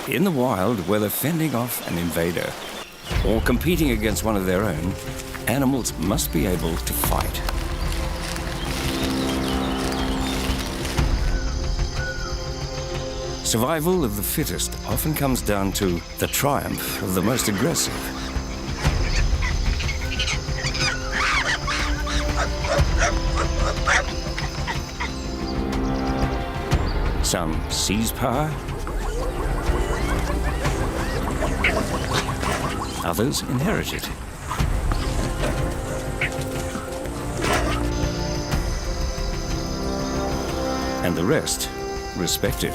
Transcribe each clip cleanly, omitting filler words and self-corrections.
In the wild, whether fending off an invader or competing against one of their own, animals must be able to fight. Survival of the fittest often comes down to the triumph of the most aggressive. Some seize power, others inherit it. And the rest respect it.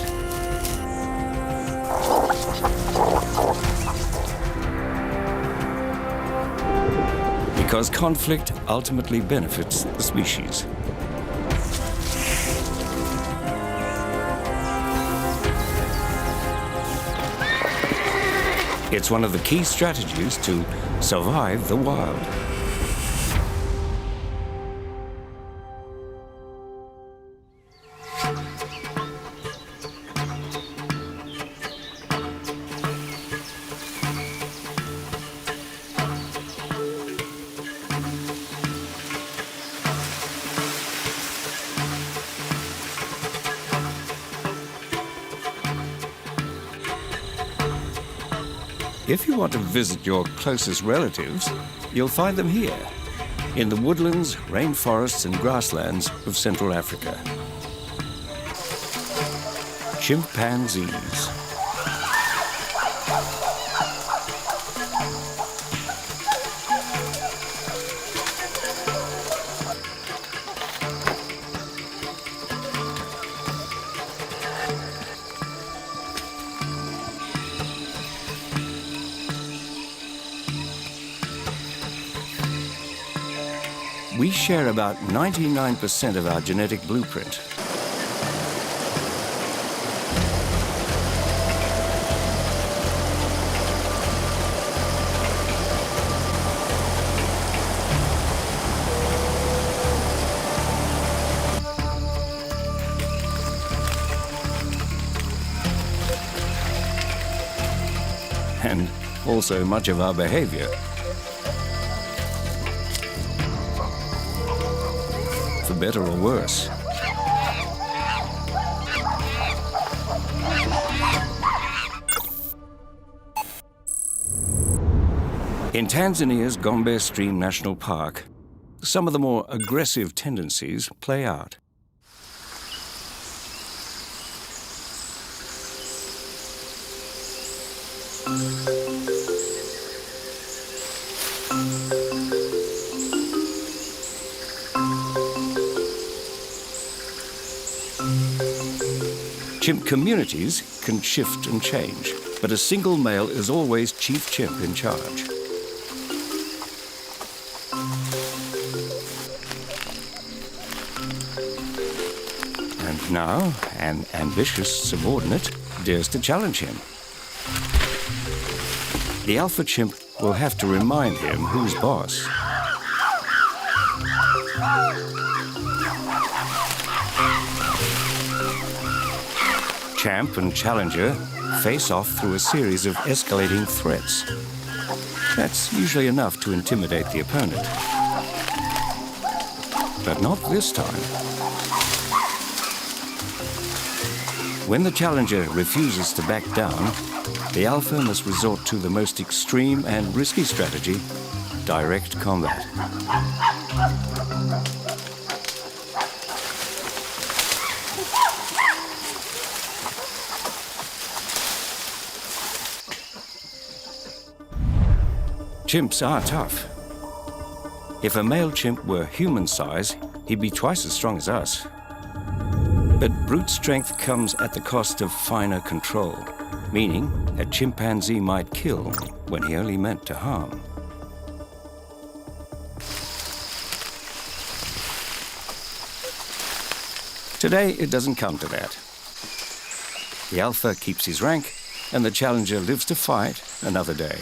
Because conflict ultimately benefits the species. It's one of the key strategies to survive the wild. If you want to visit your closest relatives, you'll find them here, in the woodlands, rainforests and grasslands of Central Africa. Chimpanzees. We share about 99% of our genetic blueprint. And also much of our behavior. For better or worse. In Tanzania's Gombe Stream National Park, some of the more aggressive tendencies play out. Chimp communities can shift and change, but a single male is always chief chimp in charge. And now, an ambitious subordinate dares to challenge him. The alpha chimp will have to remind him who's boss. Champ and challenger face off through a series of escalating threats. That's usually enough to intimidate the opponent. But not this time. When the challenger refuses to back down, the alpha must resort to the most extreme and risky strategy, direct combat. Chimps are tough. If a male chimp were human size, he'd be twice as strong as us. But brute strength comes at the cost of finer control, meaning a chimpanzee might kill when he only meant to harm. Today, it doesn't come to that. The alpha keeps his rank, and the challenger lives to fight another day.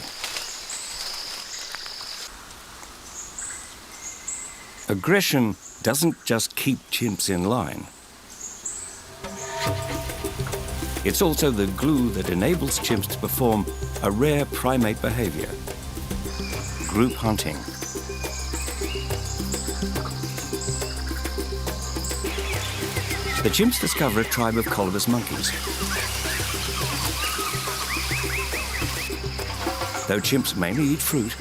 Aggression doesn't just keep chimps in line. It's also the glue that enables chimps to perform a rare primate behavior: group hunting. The chimps discover a tribe of colobus monkeys. Though chimps mainly eat fruit,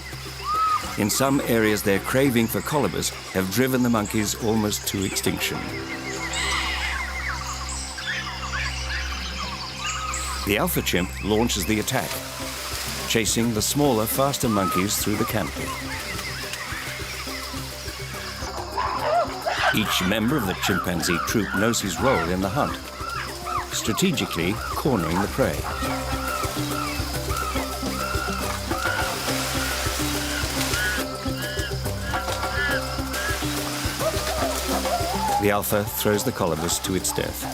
in some areas their craving for colobus have driven the monkeys almost to extinction. The alpha chimp launches the attack, chasing the smaller, faster monkeys through the canopy. Each member of the chimpanzee troop knows his role in the hunt, strategically cornering the prey. The alpha throws the colobus to its death.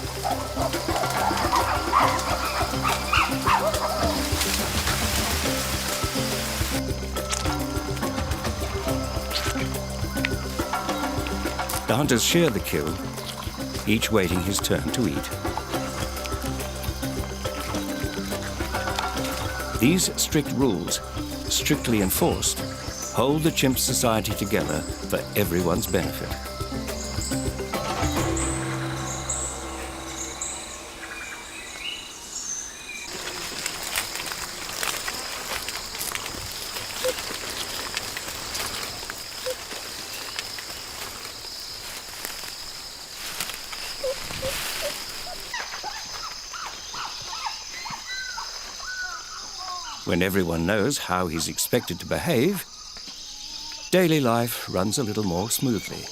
The hunters share the kill, each waiting his turn to eat. These strict rules, strictly enforced, hold the chimp society together for everyone's benefit. When everyone knows how he's expected to behave, daily life runs a little more smoothly.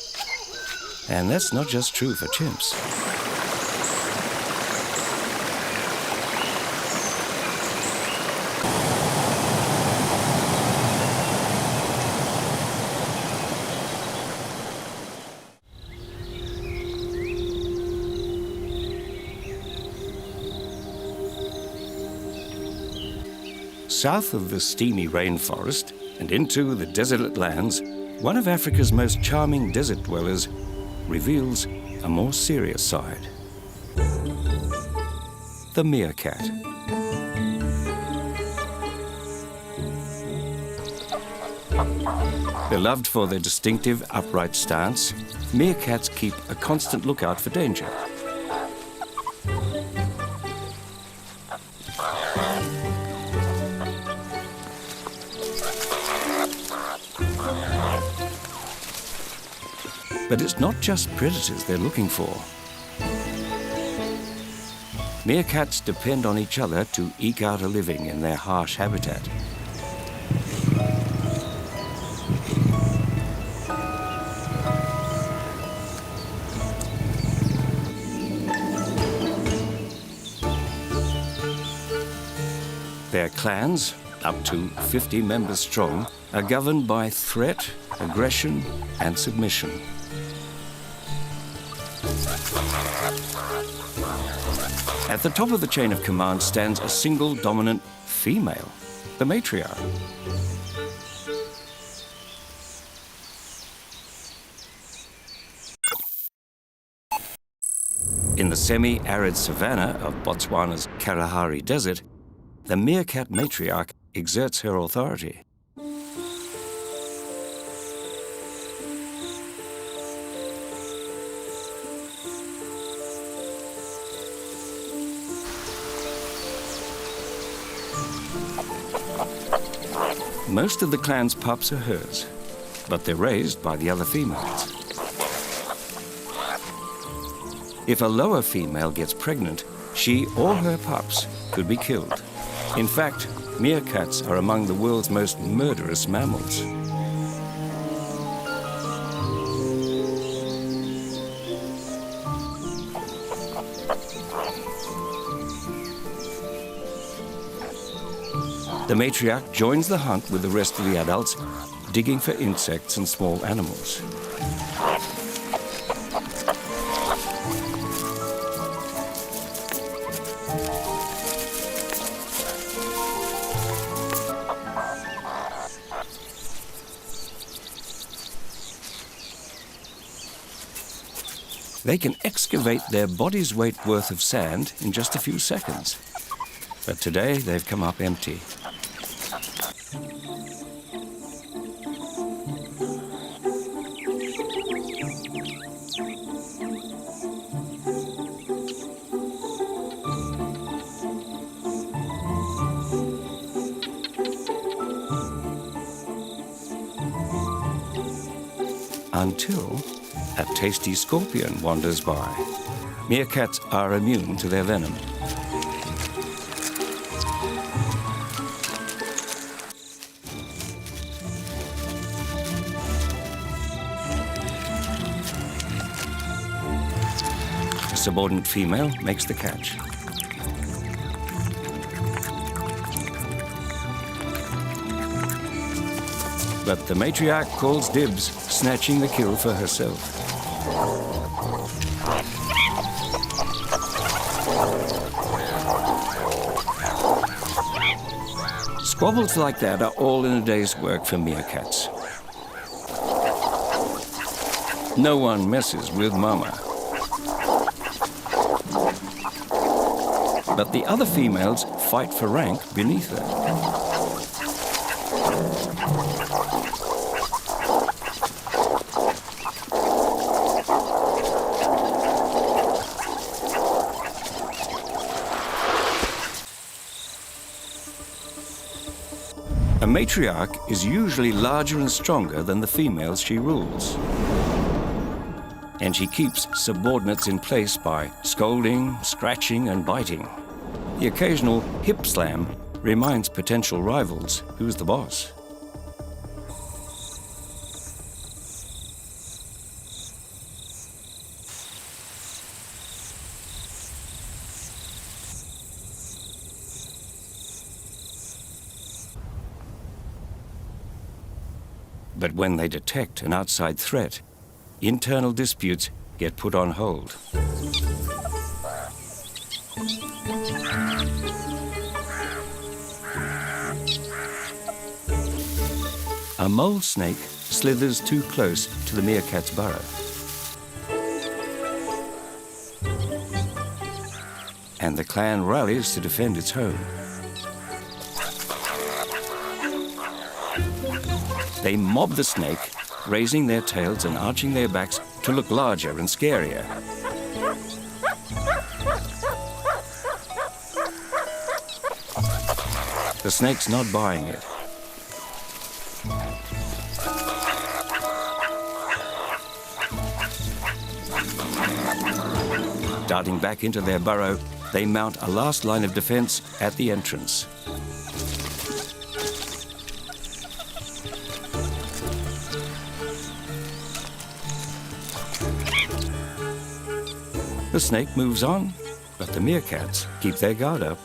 And that's not just true for chimps. South of the steamy rainforest and into the desolate lands, one of Africa's most charming desert dwellers reveals a more serious side. The meerkat. Beloved for their distinctive upright stance, meerkats keep a constant lookout for danger. But it's not just predators they're looking for. Meerkats depend on each other to eke out a living in their harsh habitat. Their clans, up to 50 members strong, are governed by threat, aggression, and submission. At the top of the chain of command stands a single dominant female, the matriarch. In the semi-arid savanna of Botswana's Kalahari Desert, the meerkat matriarch exerts her authority. Most of the clan's pups are hers, but they're raised by the other females. If a lower female gets pregnant, she or her pups could be killed. In fact, meerkats are among the world's most murderous mammals. The matriarch joins the hunt with the rest of the adults, digging for insects and small animals. They can excavate their body's weight worth of sand in just a few seconds. But today they've come up empty. Until a tasty scorpion wanders by. Meerkats are immune to their venom. A subordinate female makes the catch. But the matriarch calls dibs, snatching the kill for herself. Squabbles like that are all in a day's work for meerkats. No one messes with Mama. But the other females fight for rank beneath her. A matriarch is usually larger and stronger than the females she rules. And she keeps subordinates in place by scolding, scratching, and biting. The occasional hip slam reminds potential rivals who's the boss. But when they detect an outside threat, internal disputes get put on hold. A mole snake slithers too close to the meerkat's burrow. And the clan rallies to defend its home. They mob the snake, raising their tails and arching their backs to look larger and scarier. The snake's not buying it. Darting back into their burrow, they mount a last line of defense at the entrance. The snake moves on, but the meerkats keep their guard up.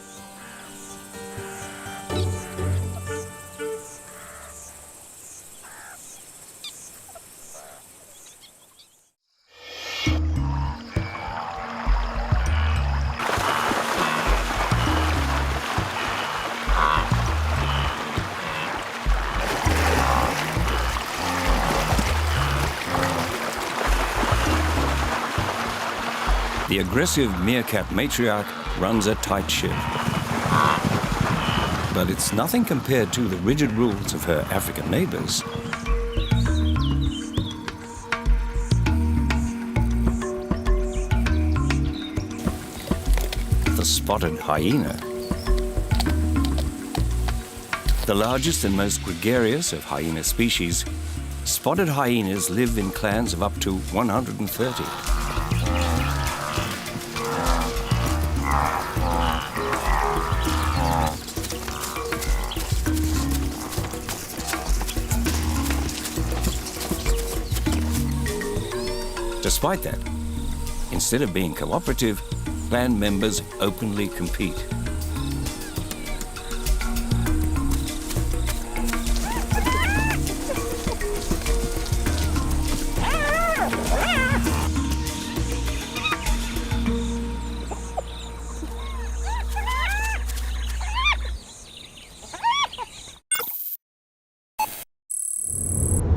The aggressive meerkat matriarch runs a tight ship. But it's nothing compared to the rigid rules of her African neighbors. The spotted hyena. The largest and most gregarious of hyena species, spotted hyenas live in clans of up to 130. Despite that, instead of being cooperative, clan members openly compete.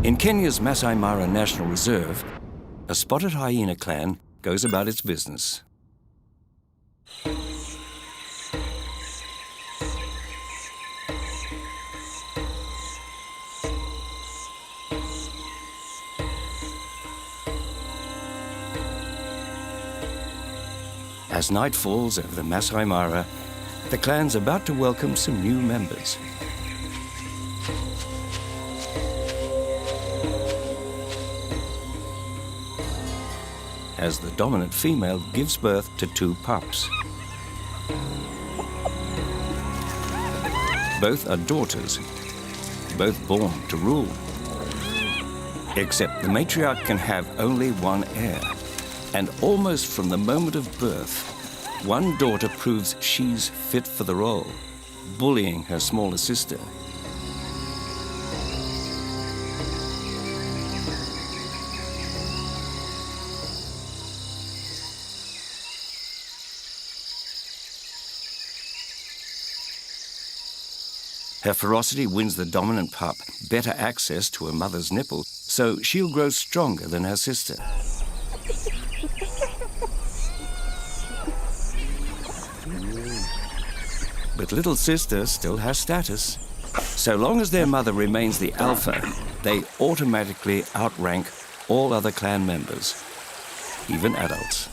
In Kenya's Masai Mara National Reserve, a spotted hyena clan goes about its business. As night falls over the Masai Mara, the clan's about to welcome some new members. As the dominant female gives birth to 2 pups. Both are daughters, both born to rule. Except the matriarch can have only one heir. And almost from the moment of birth, one daughter proves she's fit for the role, bullying her smaller sister. Her ferocity wins the dominant pup better access to her mother's nipple, so she'll grow stronger than her sister. But little sister still has status. So long as their mother remains the alpha, they automatically outrank all other clan members, even adults.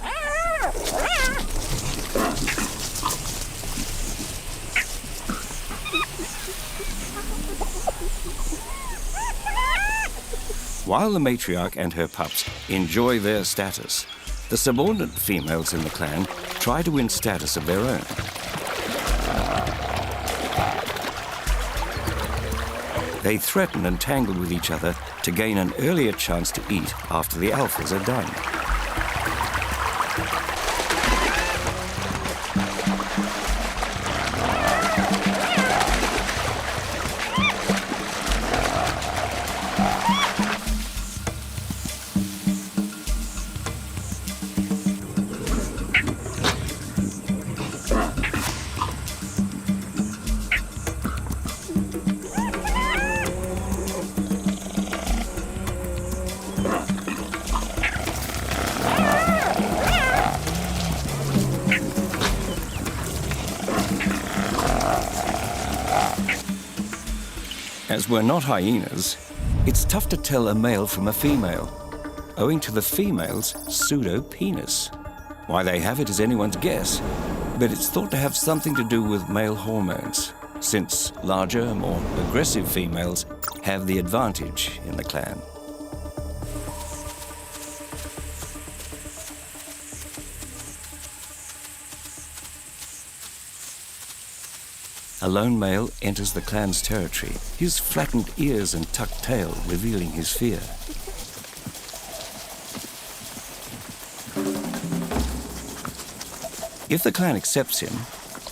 While the matriarch and her pups enjoy their status, the subordinate females in the clan try to win status of their own. They threaten and tangle with each other to gain an earlier chance to eat after the alphas are done. As we're not hyenas, it's tough to tell a male from a female, owing to the female's pseudo-penis. Why they have it is anyone's guess, but it's thought to have something to do with male hormones, since larger, more aggressive females have the advantage in the clan. A lone male enters the clan's territory, his flattened ears and tucked tail revealing his fear. If the clan accepts him,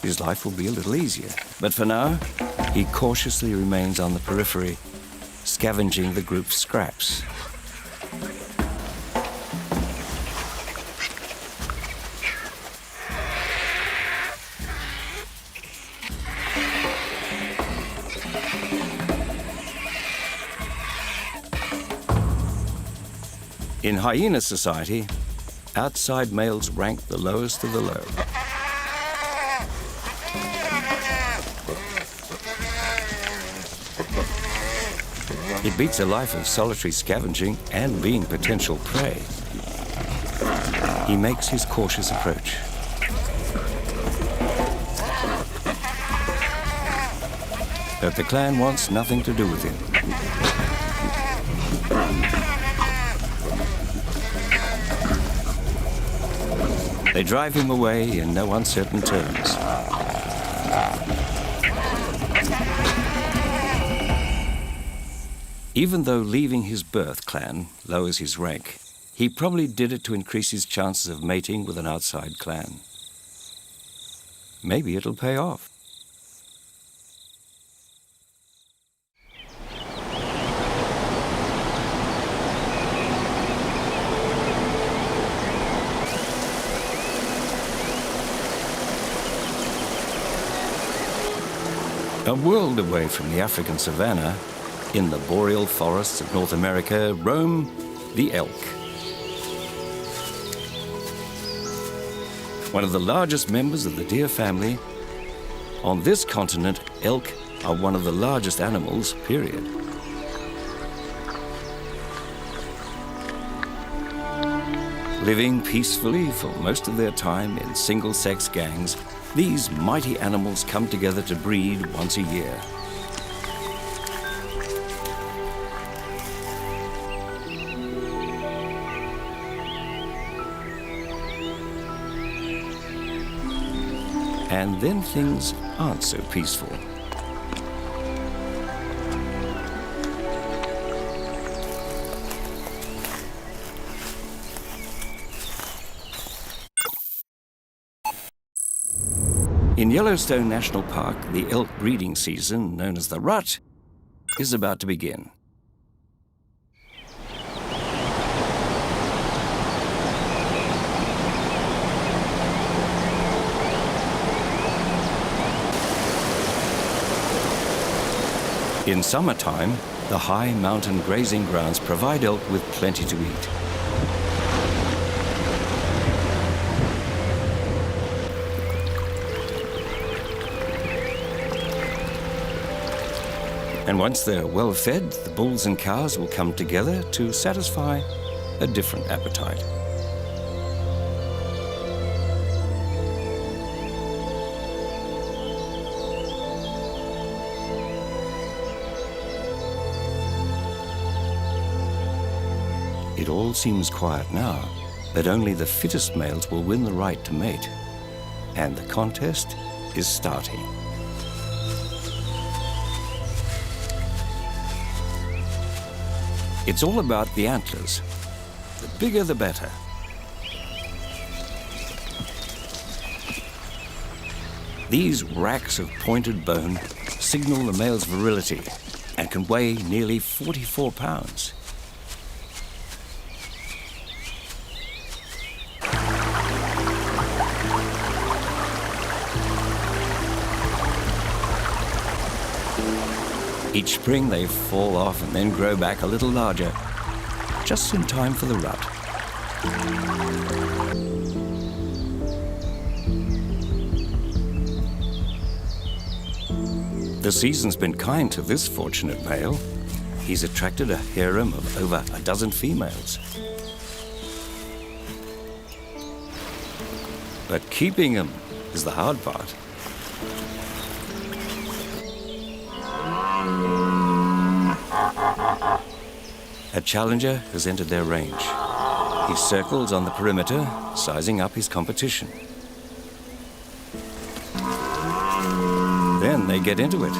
his life will be a little easier. But for now, he cautiously remains on the periphery, scavenging the group's scraps. In hyena society, outside males rank the lowest of the low. It beats a life of solitary scavenging and being potential prey. He makes his cautious approach. But the clan wants nothing to do with him. They drive him away in no uncertain terms. Even though leaving his birth clan lowers his rank, he probably did it to increase his chances of mating with an outside clan. Maybe it'll pay off. A world away from the African savanna, in the boreal forests of North America, roam the elk. one of the largest members of the deer family. On this continent, elk are one of the largest animals, period. Living peacefully for most of their time in single-sex gangs, these mighty animals come together to breed once a year. And then things aren't so peaceful. In Yellowstone National Park, the elk breeding season, known as the rut, is about to begin. In summertime, the high mountain grazing grounds provide elk with plenty to eat. And once they're well fed, the bulls and cows will come together to satisfy a different appetite. It all seems quiet now, but only the fittest males will win the right to mate. And the contest is starting. It's all about the antlers. The bigger, the better. These racks of pointed bone signal the male's virility and can weigh nearly 44 pounds. Each spring they fall off and then grow back a little larger, just in time for the rut. The season's been kind to this fortunate male. He's attracted a harem of over a dozen females. But keeping them is the hard part. A challenger has entered their range. He circles on the perimeter, sizing up his competition. Then they get into it.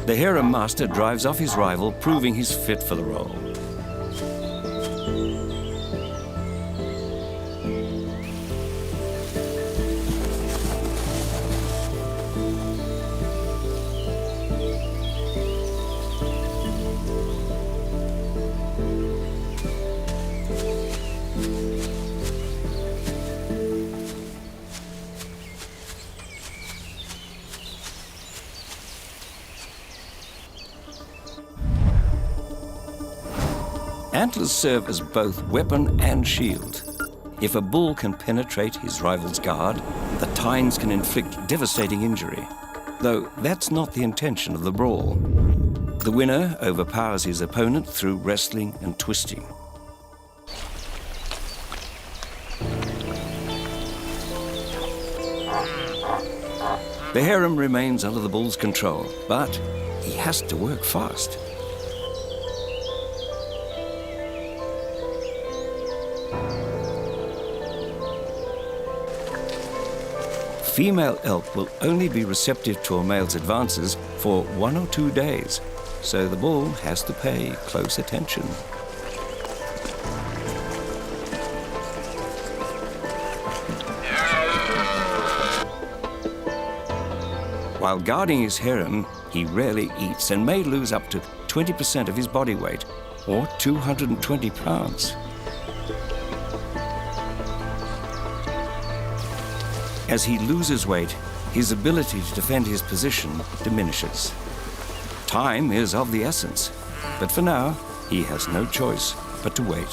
The harem master drives off his rival, proving he's fit for the role. Antlers serve as both weapon and shield. If a bull can penetrate his rival's guard, the tines can inflict devastating injury. Though that's not the intention of the brawl. The winner overpowers his opponent through wrestling and twisting. The harem remains under the bull's control, but he has to work fast. Female elk will only be receptive to a male's advances for 1 or 2 days, so the bull has to pay close attention. While guarding his harem, he rarely eats and may lose up to 20% of his body weight, or 220 pounds. As he loses weight, his ability to defend his position diminishes. Time is of the essence, but for now, he has no choice but to wait.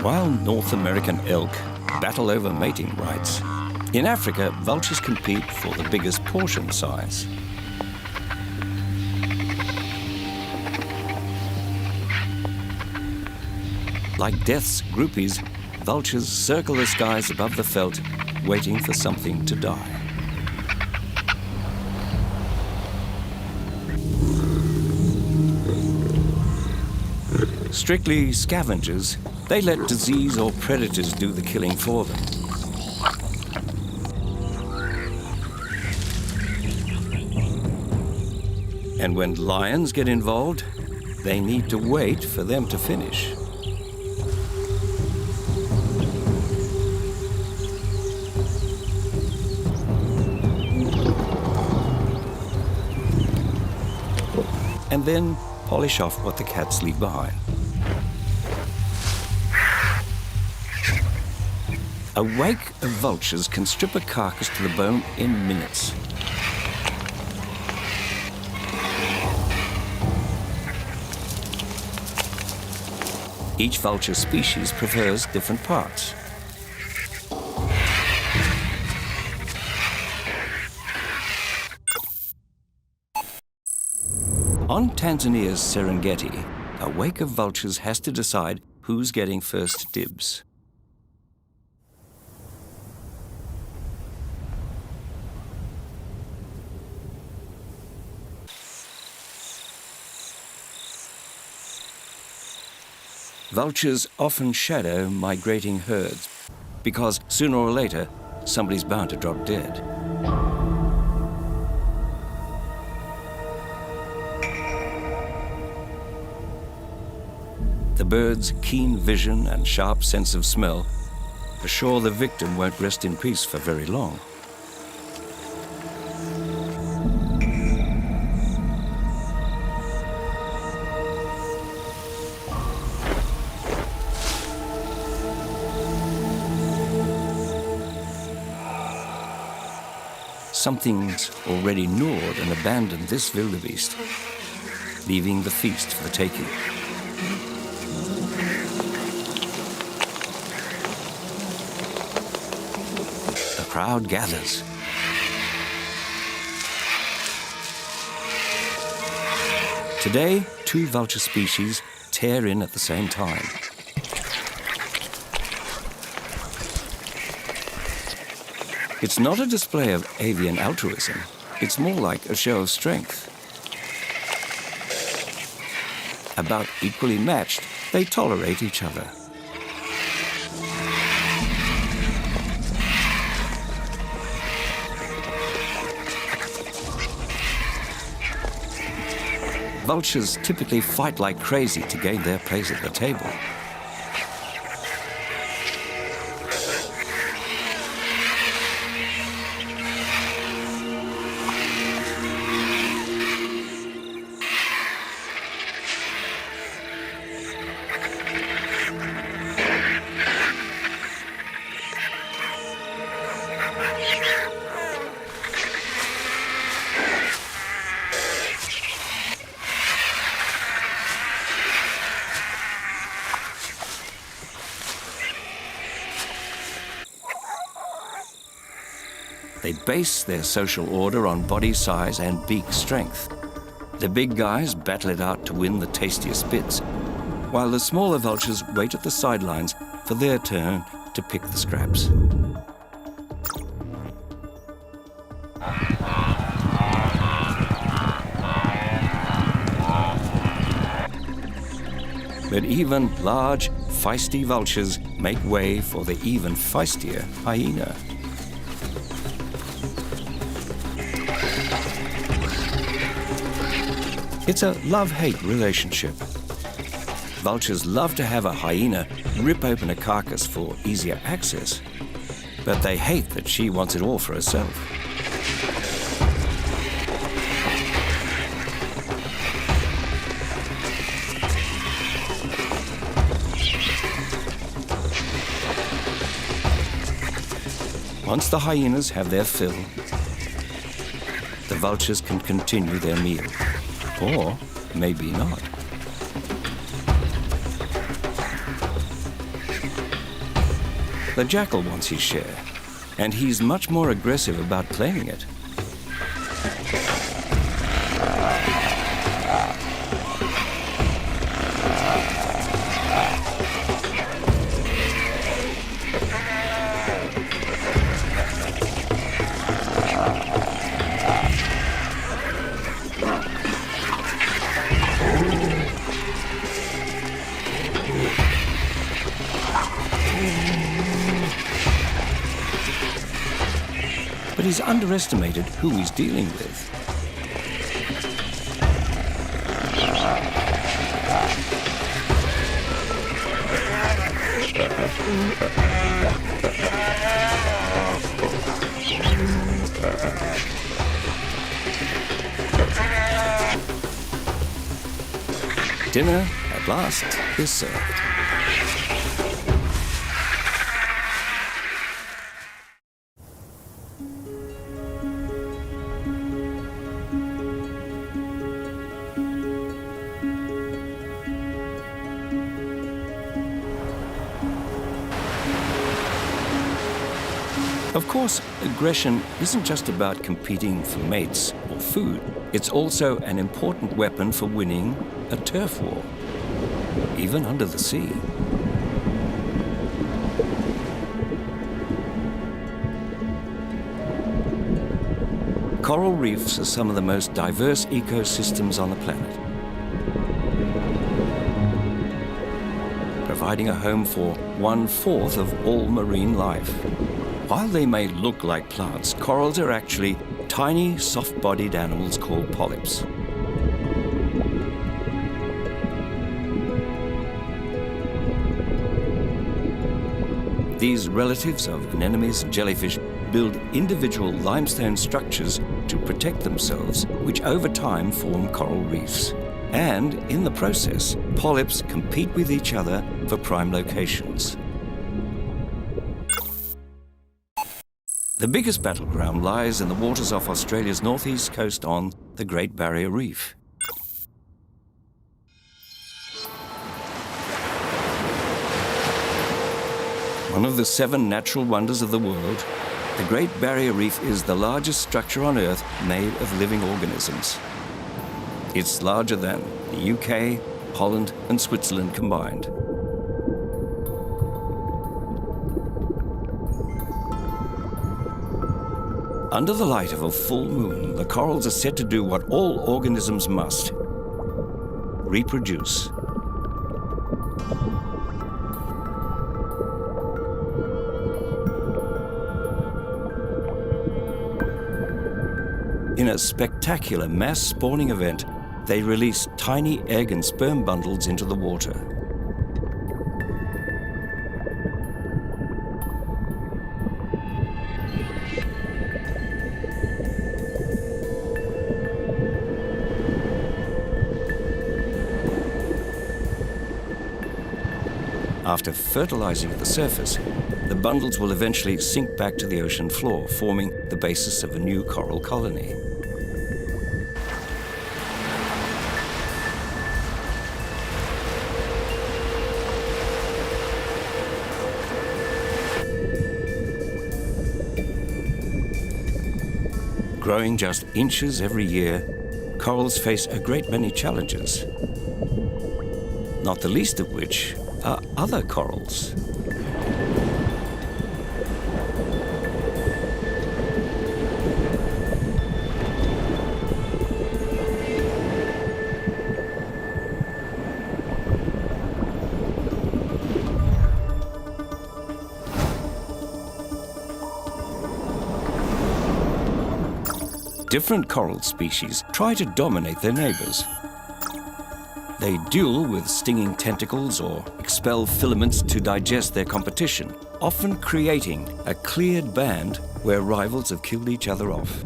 While North American elk battle over mating rights, in Africa, vultures compete for the biggest portion size. Like death's groupies, vultures circle the skies above the veldt, waiting for something to die. Strictly scavengers, they let disease or predators do the killing for them. And when lions get involved, they need to wait for them to finish. And then polish off what the cats leave behind. A wake of vultures can strip a carcass to the bone in minutes. Each vulture species prefers different parts. On Tanzania's Serengeti, a wake of vultures has to decide who's getting first dibs. Vultures often shadow migrating herds because sooner or later, somebody's bound to drop dead. The bird's keen vision and sharp sense of smell assure the victim won't rest in peace for very long. Something's already gnawed and abandoned this wildebeest, leaving the feast for the taking. The crowd gathers. Today, two vulture species tear in at the same time. It's not a display of avian altruism. It's more like a show of strength. About equally matched, they tolerate each other. Vultures typically fight like crazy to gain their place at the table. They base their social order on body size and beak strength. The big guys battle it out to win the tastiest bits, while the smaller vultures wait at the sidelines for their turn to pick the scraps. But even large, feisty vultures make way for the even feistier hyena. It's a love-hate relationship. Vultures love to have a hyena rip open a carcass for easier access, but they hate that she wants it all for herself. Once the hyenas have their fill, the vultures can continue their meal, or maybe not. The jackal wants his share, and he's much more aggressive about claiming it. But he's underestimated who he's dealing with. Dinner, at last, is served. Of course, aggression isn't just about competing for mates or food. It's also an important weapon for winning a turf war, even under the sea. Coral reefs are some of the most diverse ecosystems on the planet, providing a home for 1/4 of all marine life. While they may look like plants, corals are actually tiny, soft-bodied animals called polyps. These relatives of anemones and jellyfish build individual limestone structures to protect themselves, which over time form coral reefs. And in the process, polyps compete with each other for prime locations. The biggest battleground lies in the waters off Australia's northeast coast on the Great Barrier Reef. One of the 7 natural wonders of the world, the Great Barrier Reef is the largest structure on Earth made of living organisms. It's larger than the UK, Holland, and Switzerland combined. Under the light of a full moon, the corals are set to do what all organisms must: reproduce. In a spectacular mass spawning event, they release tiny egg and sperm bundles into the water. After fertilizing at the surface, the bundles will eventually sink back to the ocean floor, forming the basis of a new coral colony. Growing just inches every year, corals face a great many challenges, not the least of which are other corals. different coral species try to dominate their neighbors. They duel with stinging tentacles or expel filaments to digest their competition, often creating a cleared band where rivals have killed each other off.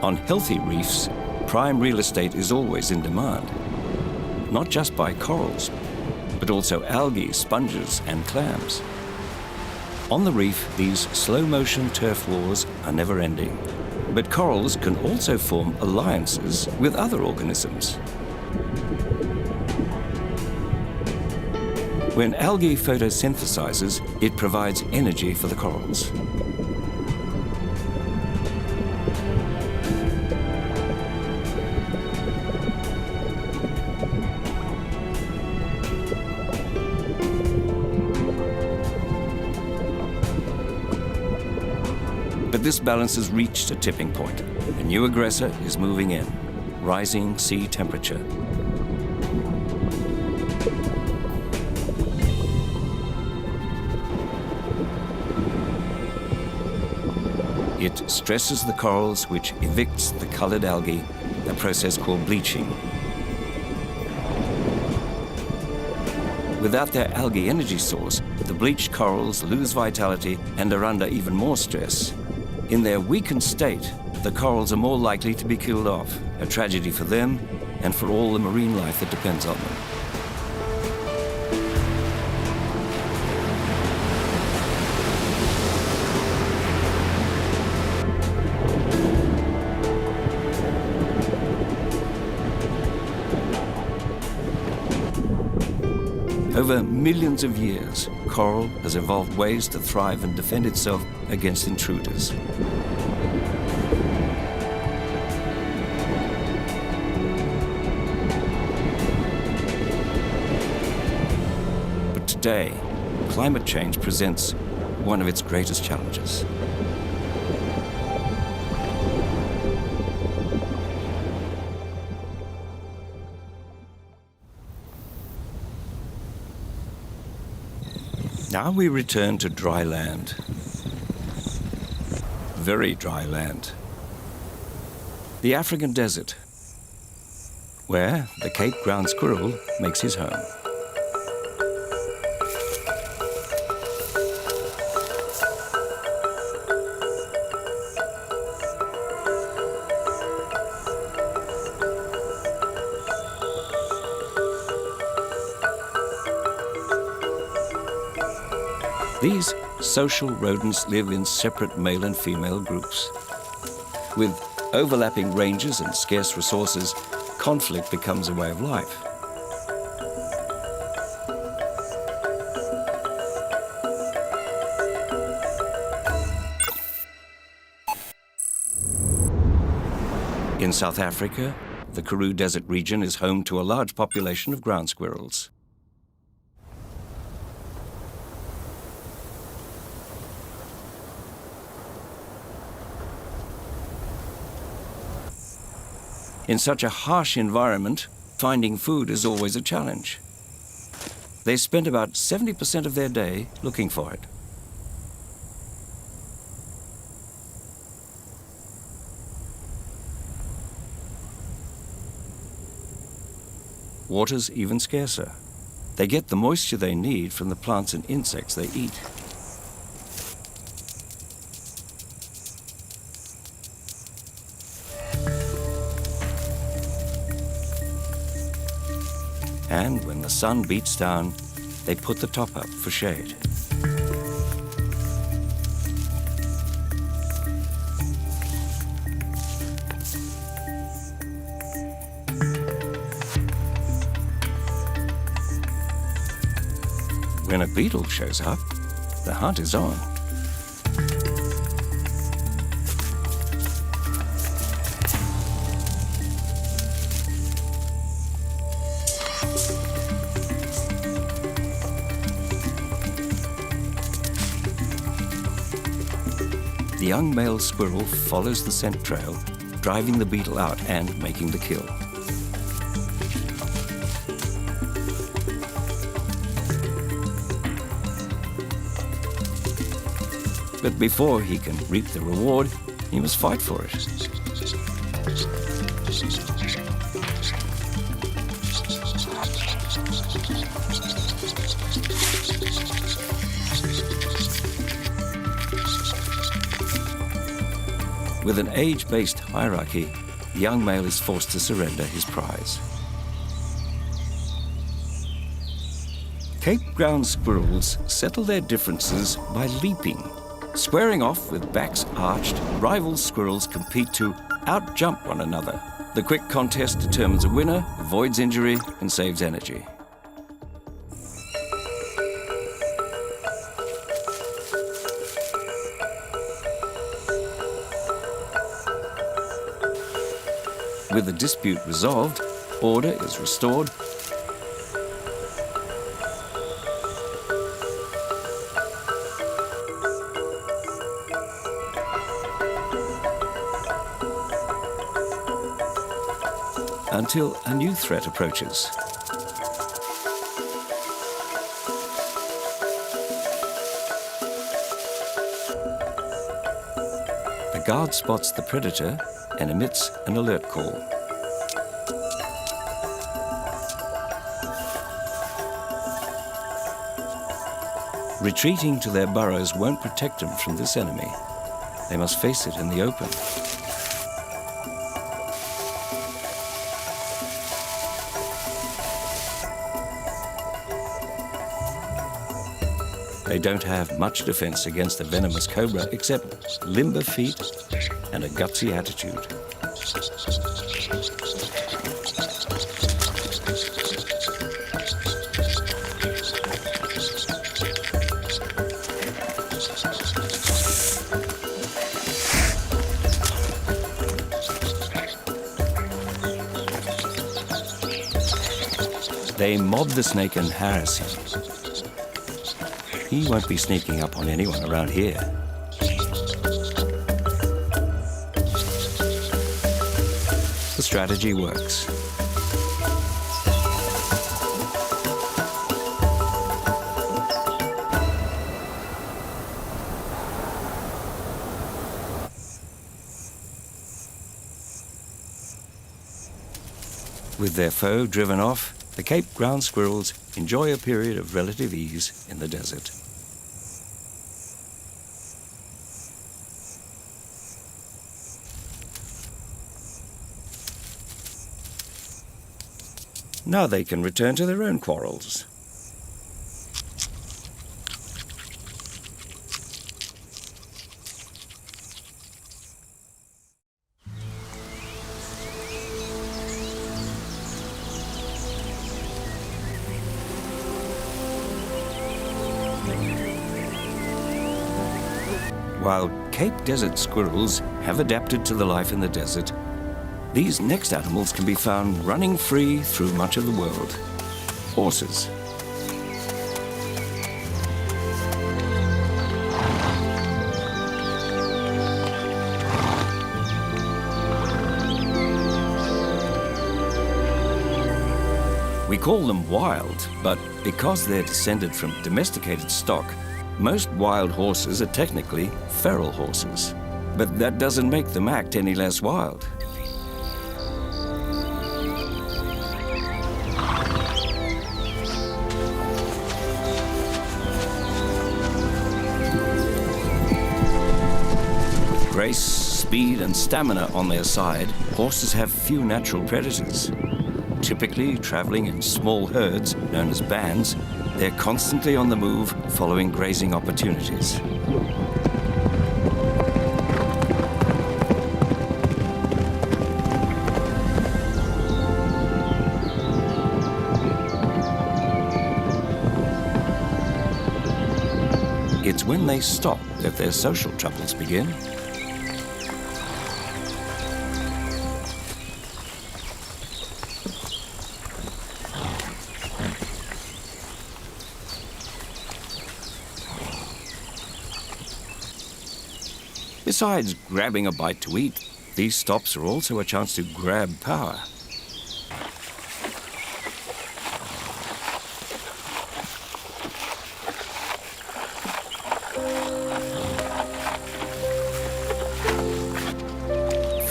On healthy reefs, prime real estate is always in demand, not just by corals, but also algae, sponges, and clams. On the reef, these slow-motion turf wars are never-ending. But corals can also form alliances with other organisms. When algae photosynthesizes, it provides energy for the corals. But this balance has reached a tipping point. A new aggressor is moving in, rising sea temperature. It stresses the corals, which evicts the colored algae, a process called bleaching. Without their algae energy source, the bleached corals lose vitality and are under even more stress. In their weakened state, the corals are more likely to be killed off, a tragedy for them and for all the marine life that depends on them. Over millions of years, coral has evolved ways to thrive and defend itself against intruders. But today, climate change presents one of its greatest challenges. Now we return to dry land. Very dry land. The African desert, where the Cape ground squirrel makes his home. These social rodents live in separate male and female groups. With overlapping ranges and scarce resources, conflict becomes a way of life. In South Africa, the Karoo Desert region is home to a large population of ground squirrels. In such a harsh environment, finding food is always a challenge. They spend about 70% of their day looking for it. Water's even scarcer. They get the moisture they need from the plants and insects they eat. And when the sun beats down, they put the top up for shade. When a beetle shows up, The hunt is on. The young male squirrel follows the scent trail, driving the beetle out and making the kill. But before he can reap the reward, he must fight for it. With an age-based hierarchy, the young male is forced to surrender his prize. Cape ground squirrels settle their differences by leaping. Squaring off with backs arched, rival squirrels compete to out-jump one another. The quick contest determines a winner, avoids injury, and saves energy. With the dispute resolved, order is restored, until a new threat approaches. The guard spots the predator and emits an alert call. Retreating to their burrows won't protect them from this enemy. They must face it in the open. They don't have much defense against a venomous cobra except limber feet and a gutsy attitude. They mob the snake and harass him. He won't be sneaking up on anyone around here. The strategy works. With their foe driven off, the Cape ground squirrels enjoy a period of relative ease in the desert. Now they can return to their own quarrels. While Cape desert squirrels have adapted to the life in the desert, these next animals can be found running free through much of the world. Horses. We call them wild, but because they're descended from domesticated stock, most wild horses are technically feral horses. But that doesn't make them act any less wild. With grace, speed, and stamina on their side, horses have few natural predators. Typically traveling in small herds, known as bands, they're constantly on the move, following grazing opportunities. It's when they stop that their social troubles begin. Besides grabbing a bite to eat, these stops are also a chance to grab power.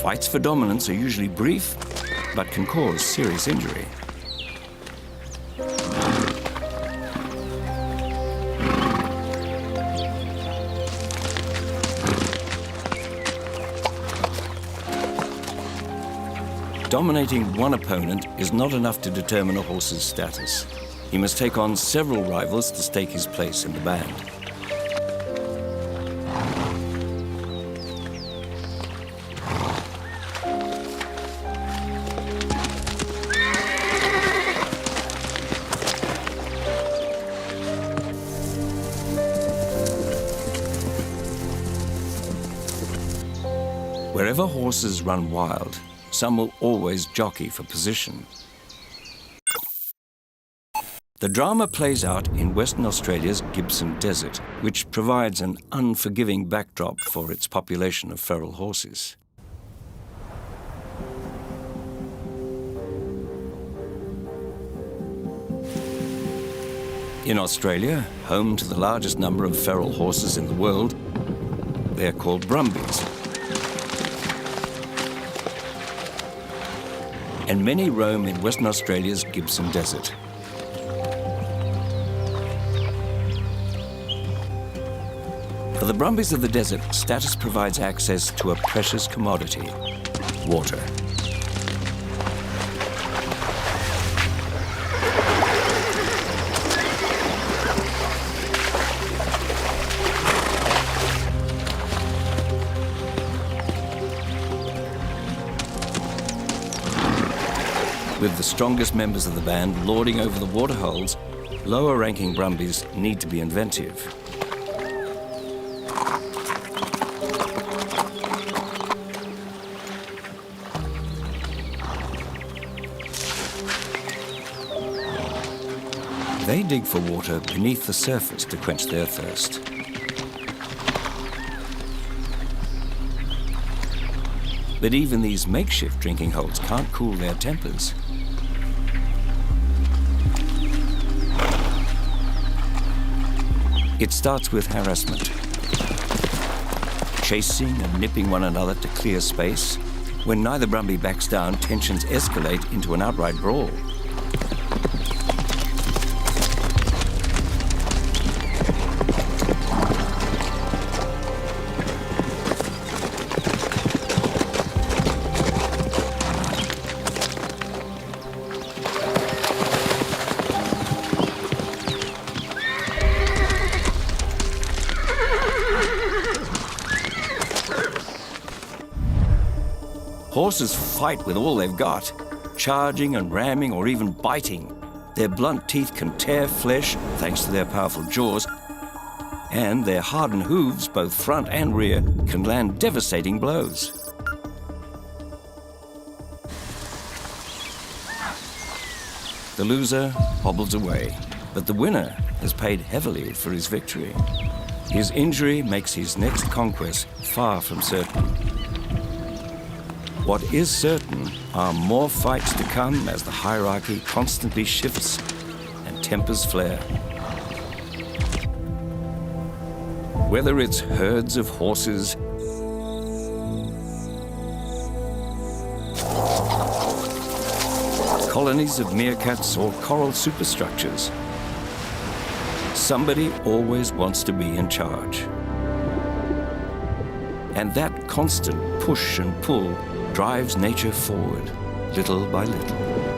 Fights for dominance are usually brief, but can cause serious injury. Dominating one opponent is not enough to determine a horse's status. He must take on several rivals to stake his place in the band. Wherever horses run wild, some will always jockey for position. The drama plays out in Western Australia's Gibson Desert, which provides an unforgiving backdrop for its population of feral horses. In Australia, home to the largest number of feral horses in the world, they're called brumbies. And many roam in Western Australia's Gibson Desert. For the brumbies of the desert, status provides access to a precious commodity, water. With the strongest members of the band lording over the waterholes, lower-ranking brumbies need to be inventive. They dig for water beneath the surface to quench their thirst. But even these makeshift drinking holes can't cool their tempers. It starts with harassment. Chasing and nipping one another to clear space. When neither brumby backs down, tensions escalate into an outright brawl. Horses fight with all they've got, charging and ramming or even biting. Their blunt teeth can tear flesh thanks to their powerful jaws, and their hardened hooves, both front and rear, can land devastating blows. The loser hobbles away, but the winner has paid heavily for his victory. His injury makes his next conquest far from certain. What is certain are more fights to come as the hierarchy constantly shifts and tempers flare. Whether it's herds of horses, colonies of meerkats or coral superstructures, somebody always wants to be in charge. And that constant push and pull drives nature forward, little by little.